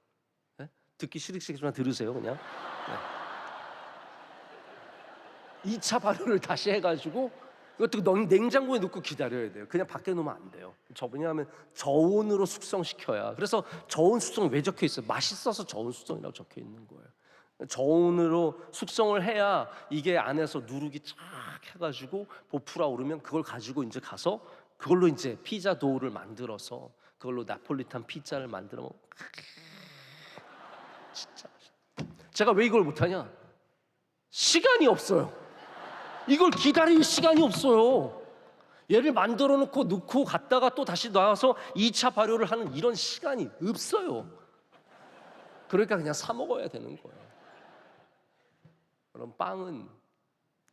네? 듣기 싫으시겠지만 들으세요 그냥. 네. 2차 발효를 다시 해가지고 이것도 냉장고에 넣고 기다려야 돼요. 그냥 밖에 놓으면 안 돼요. 왜냐하면 저온으로 숙성시켜야. 그래서 저온 숙성이 왜 적혀 있어요? 맛있어서 저온 숙성이라고 적혀 있는 거예요. 저온으로 숙성을 해야 이게 안에서 누룩이 쫙 해가지고 보풀어 오르면 그걸 가지고 이제 가서 그걸로 이제 피자 도우를 만들어서 그걸로 나폴리탄 피자를 만들어 먹으면 진짜 제가 왜 이걸 못하냐? 시간이 없어요. 이걸 기다릴 시간이 없어요. 얘를 만들어 놓고 넣고 갔다가 또 다시 나와서 2차 발효를 하는 이런 시간이 없어요. 그러니까 그냥 사 먹어야 되는 거예요. 그럼 빵은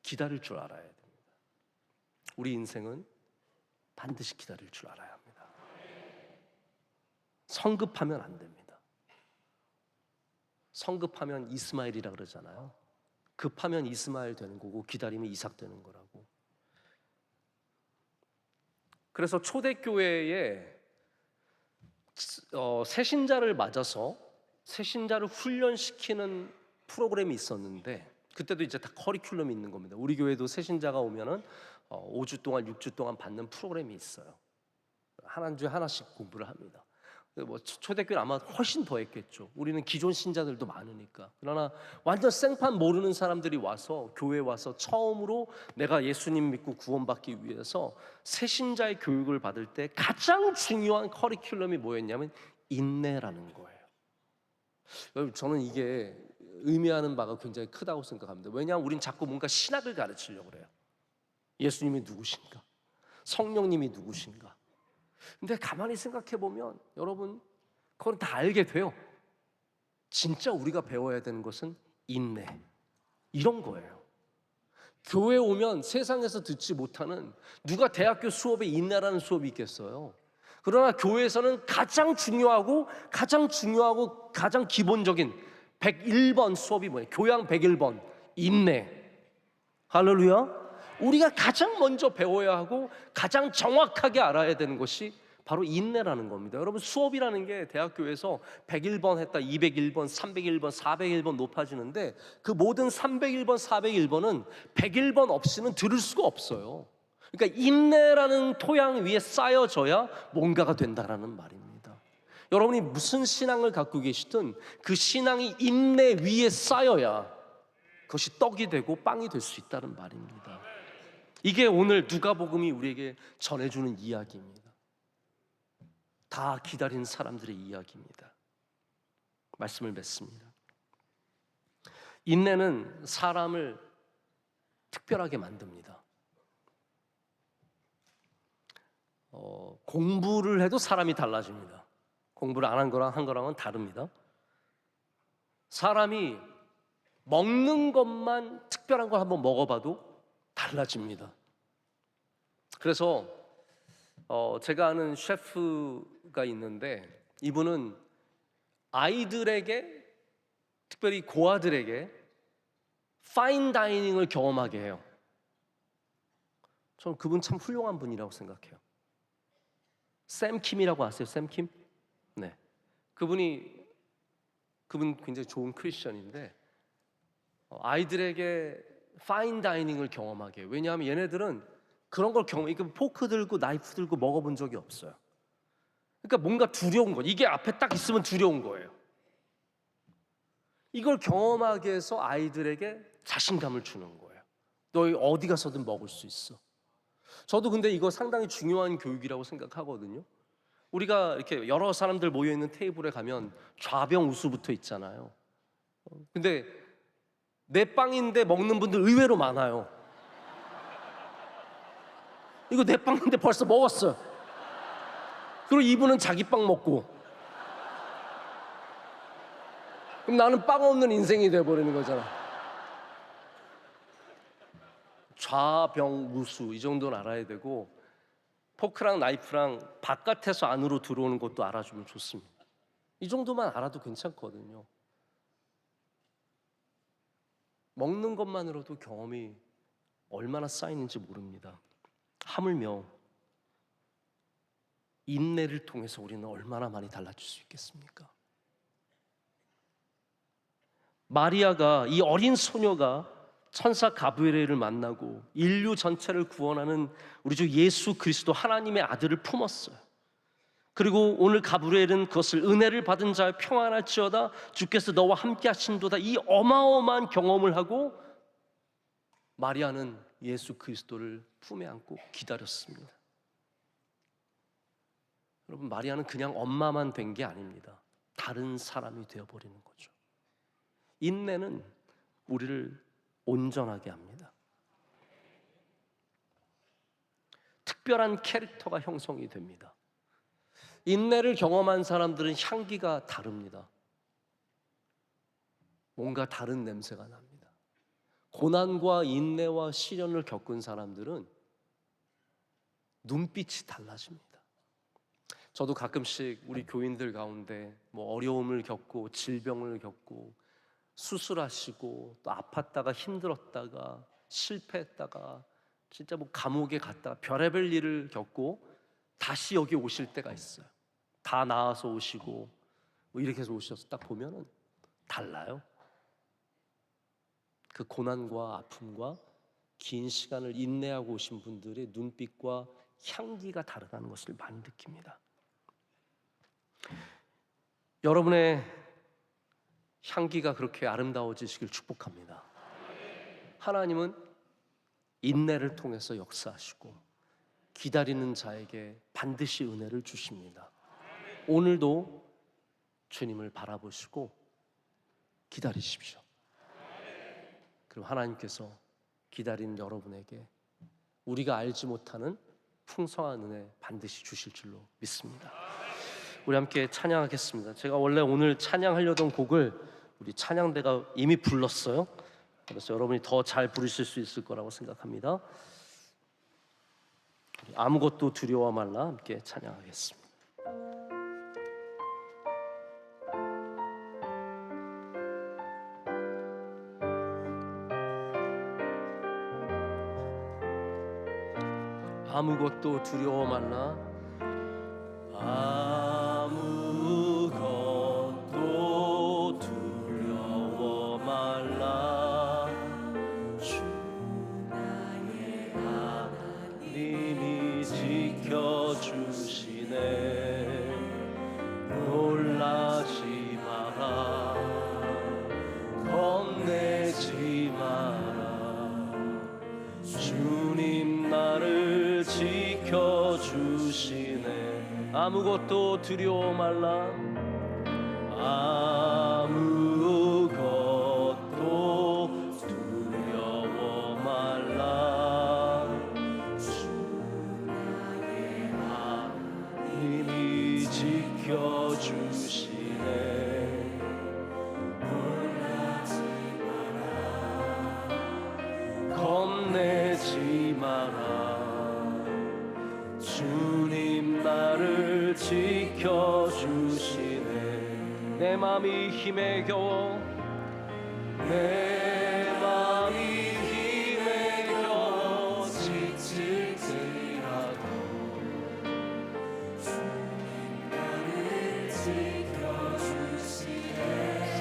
기다릴 줄 알아야 됩니다. 우리 인생은 반드시 기다릴 줄 알아야 합니다. 성급하면 안 됩니다. 성급하면 이스마엘이라 그러잖아요. 급하면 이스마엘 되는 거고 기다리면 이삭 되는 거라고. 그래서 초대교회에 새신자를 맞아서 새신자를 훈련시키는 프로그램이 있었는데, 그때도 이제 다 커리큘럼이 있는 겁니다. 우리 교회도 새신자가 오면은 5주 동안 6주 동안 받는 프로그램이 있어요. 한 주에 하나씩 공부를 합니다. 뭐 초대교회는 아마 훨씬 더 했겠죠. 우리는 기존 신자들도 많으니까. 그러나 완전 생판 모르는 사람들이 와서 교회에 와서 처음으로 내가 예수님 믿고 구원받기 위해서 새신자의 교육을 받을 때 가장 중요한 커리큘럼이 뭐였냐면 인내라는 거예요. 여러분, 저는 이게 의미하는 바가 굉장히 크다고 생각합니다. 왜냐하면 우린 자꾸 뭔가 신학을 가르치려고 그래요. 예수님이 누구신가? 성령님이 누구신가? 근데 가만히 생각해 보면 여러분, 그건 다 알게 돼요. 진짜 우리가 배워야 되는 것은 인내, 이런 거예요. 교회 오면 세상에서 듣지 못하는, 누가 대학교 수업에 인내라는 수업이 있겠어요? 그러나 교회에서는 가장 중요하고 가장 기본적인 101번 수업이 뭐예요? 교양 101번, 인내. 할렐루야. 우리가 가장 먼저 배워야 하고 가장 정확하게 알아야 되는 것이 바로 인내라는 겁니다. 여러분, 수업이라는 게 대학교에서 101번 했다 201번, 301번, 401번 높아지는데 그 모든 301번, 401번은 101번 없이는 들을 수가 없어요. 그러니까 인내라는 토양 위에 쌓여져야 뭔가가 된다라는 말입니다. 여러분이 무슨 신앙을 갖고 계시든 그 신앙이 인내 위에 쌓여야 그것이 떡이 되고 빵이 될 수 있다는 말입니다. 이게 오늘 누가복음이 우리에게 전해주는 이야기입니다. 다 기다린 사람들의 이야기입니다. 말씀을 맺습니다. 인내는 사람을 특별하게 만듭니다. 공부를 해도 사람이 달라집니다. 공부를 안 한 거랑 한 거랑은 다릅니다. 사람이 먹는 것만 특별한 걸 한번 먹어봐도 달라집니다. 그래서 제가 아는 셰프가 있는데 이분은 아이들에게, 특별히 고아들에게 파인 다이닝을 경험하게 해요. 저는 그분 참 훌륭한 분이라고 생각해요. 샘 킴이라고 아세요? 샘 킴? 네. 그분 굉장히 좋은 크리스천인데 아이들에게 파인 다이닝을 경험하게 해요. 왜냐하면 얘네들은 그런 걸 포크 들고 나이프 들고 먹어본 적이 없어요. 그러니까 뭔가 두려운 거, 이게 앞에 딱 있으면 두려운 거예요. 이걸 경험하게 해서 아이들에게 자신감을 주는 거예요. 너희 어디 가서든 먹을 수 있어. 저도 근데 이거 상당히 중요한 교육이라고 생각하거든요. 우리가 이렇게 여러 사람들 모여있는 테이블에 가면 좌병우수부터 있잖아요. 근데 내 빵인데 먹는 분들 의외로 많아요. 이거 내 빵인데 벌써 먹었어요. 그리고 이분은 자기 빵 먹고, 그럼 나는 빵 없는 인생이 돼버리는 거잖아. 좌병우수 이 정도는 알아야 되고, 포크랑 나이프랑 바깥에서 안으로 들어오는 것도 알아주면 좋습니다. 이 정도만 알아도 괜찮거든요. 먹는 것만으로도 경험이 얼마나 쌓이는지 모릅니다. 하물며 인내를 통해서 우리는 얼마나 많이 달라질 수 있겠습니까? 마리아가, 이 어린 소녀가 천사 가브리엘을 만나고 인류 전체를 구원하는 우리 주 예수 그리스도 하나님의 아들을 품었어요. 그리고 오늘 가브리엘은 그것을 은혜를 받은 자여 평안할지어다 주께서 너와 함께 하신도다, 이 어마어마한 경험을 하고 마리아는 예수 그리스도를 품에 안고 기다렸습니다. 여러분, 마리아는 그냥 엄마만 된 게 아닙니다. 다른 사람이 되어버리는 거죠. 인내는 우리를 온전하게 합니다. 특별한 캐릭터가 형성이 됩니다. 인내를 경험한 사람들은 향기가 다릅니다. 뭔가 다른 냄새가 납니다. 고난과 인내와 시련을 겪은 사람들은 눈빛이 달라집니다. 저도 가끔씩 우리 교인들 가운데 어려움을 겪고 질병을 겪고 수술하시고 또 아팠다가 힘들었다가 실패했다가 진짜 감옥에 갔다가 별의별 일을 겪고 다시 여기 오실 때가 있어요. 다 나아서 오시고 이렇게 해서 오셔서 딱 보면은 달라요. 그 고난과 아픔과 긴 시간을 인내하고 오신 분들의 눈빛과 향기가 다르다는 것을 많이 느낍니다. 여러분의 향기가 그렇게 아름다워지시길 축복합니다. 하나님은 인내를 통해서 역사하시고 기다리는 자에게 반드시 은혜를 주십니다. 오늘도 주님을 바라보시고 기다리십시오. 그럼 하나님께서 기다리는 여러분에게 우리가 알지 못하는 풍성한 은혜 반드시 주실 줄로 믿습니다. 우리 함께 찬양하겠습니다. 제가 원래 오늘 찬양하려던 곡을 우리 찬양대가 이미 불렀어요. 그래서 여러분이 더 잘 부르실 수 있을 거라고 생각합니다. 아무것도 두려워 말라 함께 찬양하겠습니다. 아무것도 두려워 말라 아무것도 두려워 말라. 아무것도 두려워 말라. 주 나의 하나님이 지켜주시네. 겁내지 마라. 주님 나를 지켜주시네. 내 맘이 힘에 겨워, 내 맘이 힘에 겨워 지칠지라도 주님 나를 지켜주시네.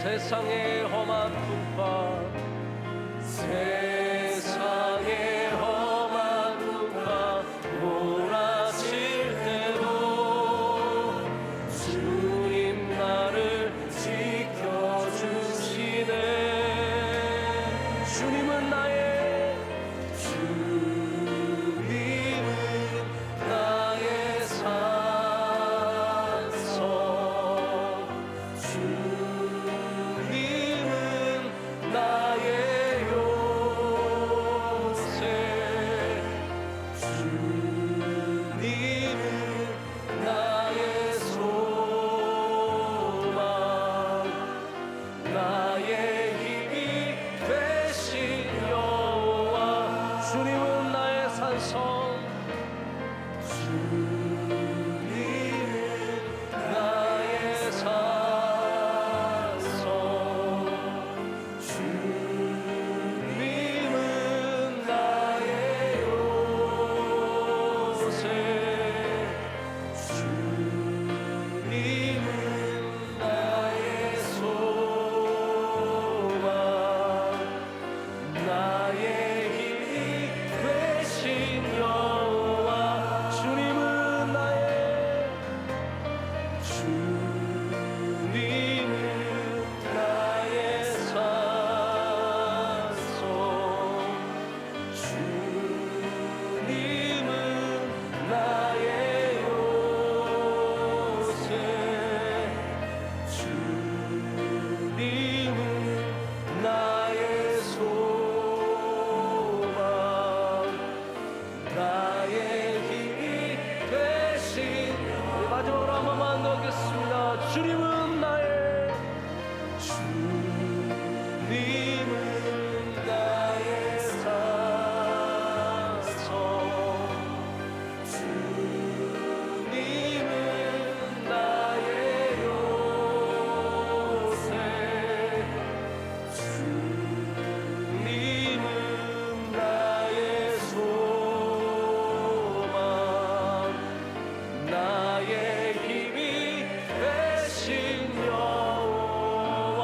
세상의 험한 풍파, 세상의 험한 풍파 몰아칠 때도 주님 나를 지켜주시네. 주님은 나의 산성, 주님은 나의 요새, 주님은 나의 소망, 나의 힘이 되신 여호와. 주님은 나의 산성, 주님은 나의 산성, 주님은 나의 요새, 주님은 나의 소망, 나의 힘이 되신 여호와. 주님은 나의, 주님은 나의 산성, 주님은 나의 요새, 주님은 나의 소망, 나의 힘이 되신. 우리 마지막으로 한 번만 더 하겠습니다. 주님은 나의, 주님은 나의 산성, 주님은 나의 요새, 주님은 나의 소망, 나의 힘이 되신 여호와.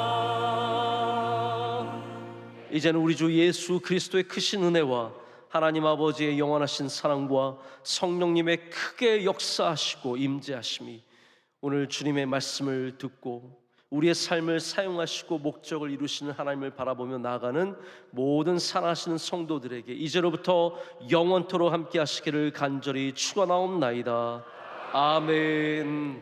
이제는 우리 주 예수 그리스도의 크신 은혜와 하나님 아버지의 영원하신 사랑과 성령님의 크게 역사하시고 임재하심이 오늘 주님의 말씀을 듣고 우리의 삶을 사용하시고 목적을 이루시는 하나님을 바라보며 나아가는 모든 사랑하시는 성도들에게 이제로부터 영원토록 함께 하시기를 간절히 축원하옵나이다. 아멘.